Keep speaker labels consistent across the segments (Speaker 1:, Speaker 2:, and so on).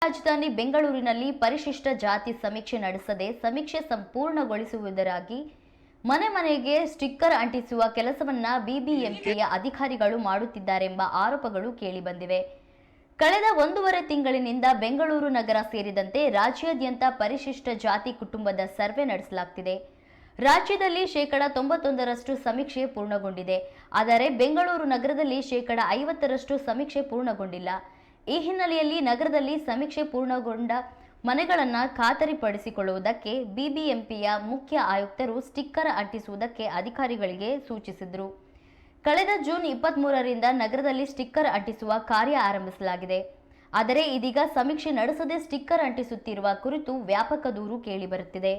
Speaker 1: ರಾಜಧಾನಿ ಬೆಂಗಳೂರಿನಲ್ಲಿ ಪರಿಶಿಷ್ಟ ಜಾತಿ ಸಮೀಕ್ಷೆ ನಡೆಸದೆ ಸಮೀಕ್ಷೆ ಸಂಪೂರ್ಣಗೊಳಿಸುವುದರಾಗಿ ಮನೆ ಮನೆಗೆ ಸ್ಟಿಕ್ಕರ್ ಅಂಟಿಸುವ ಕೆಲಸವನ್ನ ಬಿಬಿಎಂಪಿಯ ಅಧಿಕಾರಿಗಳು ಮಾಡುತ್ತಿದ್ದಾರೆಂಬ ಆರೋಪಗಳು ಕೇಳಿಬಂದಿವೆ. ಕಳೆದ 1.5 ತಿಂಗಳಿನಿಂದ ಬೆಂಗಳೂರು ನಗರ ಸೇರಿದಂತೆ ರಾಜ್ಯಾದ್ಯಂತ ಪರಿಶಿಷ್ಟ ಜಾತಿ ಕುಟುಂಬದ ಸರ್ವೆ ನಡೆಸಲಾಗುತ್ತಿದೆ. ರಾಜ್ಯದಲ್ಲಿ 91% ಸಮೀಕ್ಷೆ ಪೂರ್ಣಗೊಂಡಿದೆ. ಆದರೆ ಬೆಂಗಳೂರು ನಗರದಲ್ಲಿ 50% ಸಮೀಕ್ಷೆ ಪೂರ್ಣಗೊಂಡಿಲ್ಲ. ಈ ಹಿನ್ನೆಲೆಯಲ್ಲಿ ನಗರದಲ್ಲಿ ಸಮೀಕ್ಷೆ ಪೂರ್ಣಗೊಂಡ ಮನೆಗಳನ್ನು ಖಾತರಿಪಡಿಸಿಕೊಳ್ಳುವುದಕ್ಕೆ ಬಿಬಿಎಂಪಿಯ ಮುಖ್ಯ ಆಯುಕ್ತರು ಸ್ಟಿಕ್ಕರ್ ಅಂಟಿಸುವುದಕ್ಕೆ ಅಧಿಕಾರಿಗಳಿಗೆ ಸೂಚಿಸಿದರು. ಕಳೆದ ಜೂನ್ 23ರಿಂದ ನಗರದಲ್ಲಿ ಸ್ಟಿಕ್ಕರ್ ಅಂಟಿಸುವ ಕಾರ್ಯ ಆರಂಭಿಸಲಾಗಿದೆ. ಆದರೆ ಇದೀಗ ಸಮೀಕ್ಷೆ ನಡೆಸದೆ ಸ್ಟಿಕ್ಕರ್ ಅಂಟಿಸುತ್ತಿರುವ ಕುರಿತು ವ್ಯಾಪಕ ದೂರು ಕೇಳಿಬರುತ್ತಿದೆ.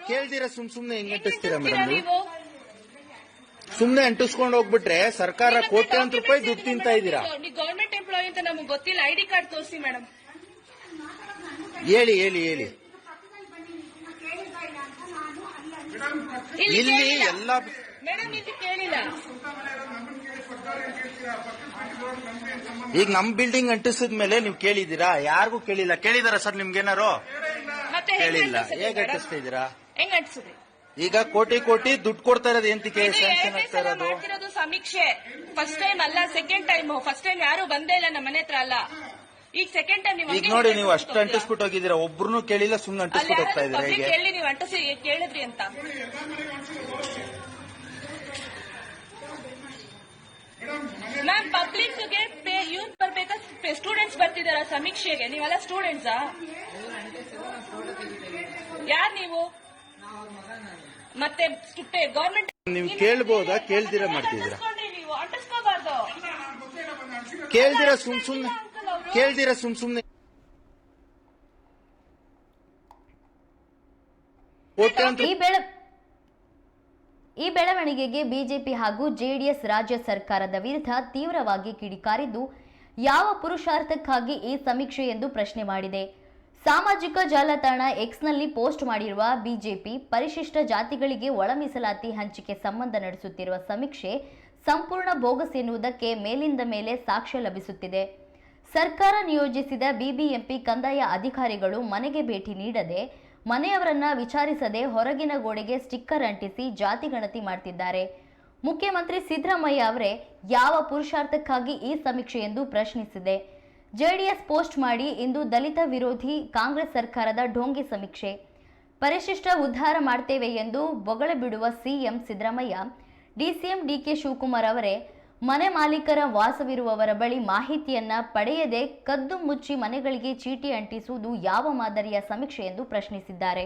Speaker 2: ಕೇಳ್ದಿರಾ ಸುಮ್ನೆ ಹೆಂಗ್ ಅಂಟಿಸ್ತೀರಾ ಮೇಡಮ್? ಸುಮ್ನೆ ಅಂಟಿಸ್ಕೊಂಡು ಹೋಗ್ಬಿಟ್ರೆ ಸರ್ಕಾರ ಕೋಟ್ಯಾಂತರ ರೂಪಾಯಿ ದುಡ್ಡು ತಿಂತಾ ಇದ್ದೀರಾ.
Speaker 3: ಗವರ್ಮೆಂಟ್ ಎಂಪ್ಲಾಯಿ ಅಂತ ನಮ್ಗೆ ಗೊತ್ತಿಲ್ಲ. ಐಡಿ ಕಾರ್ಡ್ ತೋರಿಸಿ ಮೇಡಮ್.
Speaker 2: ಹೇಳಿ ಇಲ್ಲಿ ಎಲ್ಲ
Speaker 3: ಮೇಡಮ್ ಇದು ಕೇಳಿಲ್ಲ.
Speaker 2: ಈಗ ನಮ್ ಬಿಲ್ಡಿಂಗ್ ಅಂಟಿಸಿದ ಮೇಲೆ ನೀವು ಕೇಳಿದ್ದೀರಾ? ಯಾರಿಗೂ ಕೇಳಿಲ್ಲ. ಕೇಳಿದಾರ ಸರ್ ನಿಮ್ಗೇನಾರು?
Speaker 3: ಮತ್ತೆ
Speaker 2: ಕೇಳಿಲ್ಲ. ಹೇಗೆ ಅಂಟಿಸ್ತಾ ಇದ್ದೀರಾ?
Speaker 3: ಹೆಂಗ್ ಅಂಟಿಸಿದ್ರಿ?
Speaker 2: ಈಗ ಕೋಟಿ ದುಡ್ಡು ಕೊಡ್ತಾ ಇರೋದು ಎಂತಕ್ಕೆ? ಸ್ಯಾಂಕ್ಷನ್ ಆಗ್ತಾ
Speaker 3: ಇರೋದು ಸಮೀಕ್ಷೆ ಫಸ್ಟ್ ಟೈಮ್ ಅಲ್ಲ, ಸೆಕೆಂಡ್ ಟೈಮ್. ಫಸ್ಟ್ ಟೈಮ್ ಯಾರು ಬಂದೇ ಇಲ್ಲ ನಮ್ಮ ಮನೆ ಹತ್ರ ಅಲ್ಲ. ಈಗ ಸೆಕೆಂಡ್ ಟೈಮ್ ನೀವು
Speaker 2: ಈಗ ನೋಡಿ, ನೀವು ಅಷ್ಟು ಅಂಟಿಸ್ಬಿಟ್ಟು ಹೋಗಿದ್ದೀರಾ, ಒಬ್ರು ಕೇಳಿಲ್ಲ, ಸುಮ್ನೆ ಅಂಟಿಸ್ಬಿಟ್ಟು ಹೋಗ್ತಾ ಇದ್ದೀರಾ. ಹೇಗೆ
Speaker 3: ಕೇಳಿ ನೀವು ಅಂಟಿಸಿ ಕೇಳಿದ್ರಿ ಅಂತ? ಮ್ಯಾಮ್ ಪಬ್ಲಿಕ್ಗೆ ಯೂತ್ ಬರ್ಬೇಕಾ? ಸ್ಟೂಡೆಂಟ್ಸ್ ಬರ್ತಿದಾರ ಸಮೀಕ್ಷೆಗೆ? ನೀವೆಲ್ಲ ಸ್ಟೂಡೆಂಟ್ಸಾ? ಯಾರು ನೀವು? ಮತ್ತೆ ಗವರ್ಮೆಂಟ್
Speaker 2: ನೀವು ಕೇಳ್ಬೋದಾ? ಕೇಳ್ದಿರಾ ಮಾಡ್ತಿದ್ದೀರಾ?
Speaker 3: ನೀವು ಅಂಟಿಸ್ಕೋಬಾರ್ದು.
Speaker 2: ಕೇಳ್ದಿರಾ ಸುಮ್ನೆ
Speaker 1: ಈ ಬೆಳವಣಿಗೆಗೆ ಬಿಜೆಪಿ ಹಾಗೂ ಜೆಡಿಎಸ್ ರಾಜ್ಯ ಸರ್ಕಾರದ ವಿರುದ್ಧ ತೀವ್ರವಾಗಿ ಕಿಡಿಕಾರಿದ್ದು, ಯಾವ ಪುರುಷಾರ್ಥಕ್ಕಾಗಿ ಈ ಸಮೀಕ್ಷೆ ಎಂದು ಪ್ರಶ್ನೆ ಮಾಡಿದೆ. ಸಾಮಾಜಿಕ ಜಾಲತಾಣ ಎಕ್ಸ್ನಲ್ಲಿ ಪೋಸ್ಟ್ ಮಾಡಿರುವ ಬಿಜೆಪಿ, ಪರಿಶಿಷ್ಟ ಜಾತಿಗಳಿಗೆ ಒಳ ಮೀಸಲಾತಿ ಹಂಚಿಕೆ ಸಂಬಂಧ ನಡೆಸುತ್ತಿರುವ ಸಮೀಕ್ಷೆ ಸಂಪೂರ್ಣ ಬೋಗಸ್ ಎನ್ನುವುದಕ್ಕೆ ಮೇಲಿಂದ ಮೇಲೆ ಸಾಕ್ಷ್ಯ ಲಭಿಸುತ್ತಿದೆ. ಸರ್ಕಾರ ನಿಯೋಜಿಸಿದ ಬಿಬಿಎಂಪಿ ಕಂದಾಯ ಅಧಿಕಾರಿಗಳು ಮನೆಗೆ ಭೇಟಿ ನೀಡದೆ, ಮನೆಯವರನ್ನ ವಿಚಾರಿಸದೆ ಹೊರಗಿನ ಗೋಡೆಗೆ ಸ್ಟಿಕ್ಕರ್ ಅಂಟಿಸಿ ಜಾತಿ ಗಣತಿ ಮಾಡ್ತಿದ್ದಾರೆ. ಮುಖ್ಯಮಂತ್ರಿ ಸಿದ್ದರಾಮಯ್ಯ ಅವರೇ ಯಾವ ಪುರುಷಾರ್ಥಕ್ಕಾಗಿ ಈ ಸಮೀಕ್ಷೆ ಎಂದು ಪ್ರಶ್ನಿಸಿದೆ. ಜೆಡಿಎಸ್ ಪೋಸ್ಟ್ ಮಾಡಿ ಇಂದು ದಲಿತ ವಿರೋಧಿ ಕಾಂಗ್ರೆಸ್ ಸರ್ಕಾರದ ಢೋಂಗಿ ಸಮೀಕ್ಷೆ, ಪರಿಶಿಷ್ಟ ಉದ್ಧಾರ ಮಾಡ್ತೇವೆ ಎಂದು ಬೊಗಳೆ ಬಿಡುವ ಸಿಎಂ ಸಿದ್ದರಾಮಯ್ಯ, ಡಿಸಿಎಂ ಡಿಕೆ ಶಿವಕುಮಾರ್ ಅವರೇ ಮನೆ ಮಾಲೀಕರ ವಾಸವಿರುವವರ ಬಳಿ ಮಾಹಿತಿಯನ್ನ ಪಡೆಯದೆ ಕದ್ದು ಮುಚ್ಚಿ ಮನೆಗಳಿಗೆ ಚೀಟಿ ಅಂಟಿಸುವುದು ಯಾವ ಮಾದರಿಯ ಸಮೀಕ್ಷೆ ಎಂದು ಪ್ರಶ್ನಿಸಿದ್ದಾರೆ.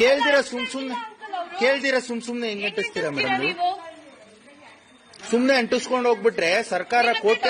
Speaker 2: ಕೇಳ್ದಿರಾ ಸುಮ್ನೆ ಹೆಂಗ್ ಅಂಟಿಸ್ತೀರಾ ಮೇಡಮ್? ಸುಮ್ನೆ ಅಂಟಿಸ್ಕೊಂಡು ಹೋಗ್ಬಿಟ್ರೆ ಸರ್ಕಾರ ಕೋಟಿ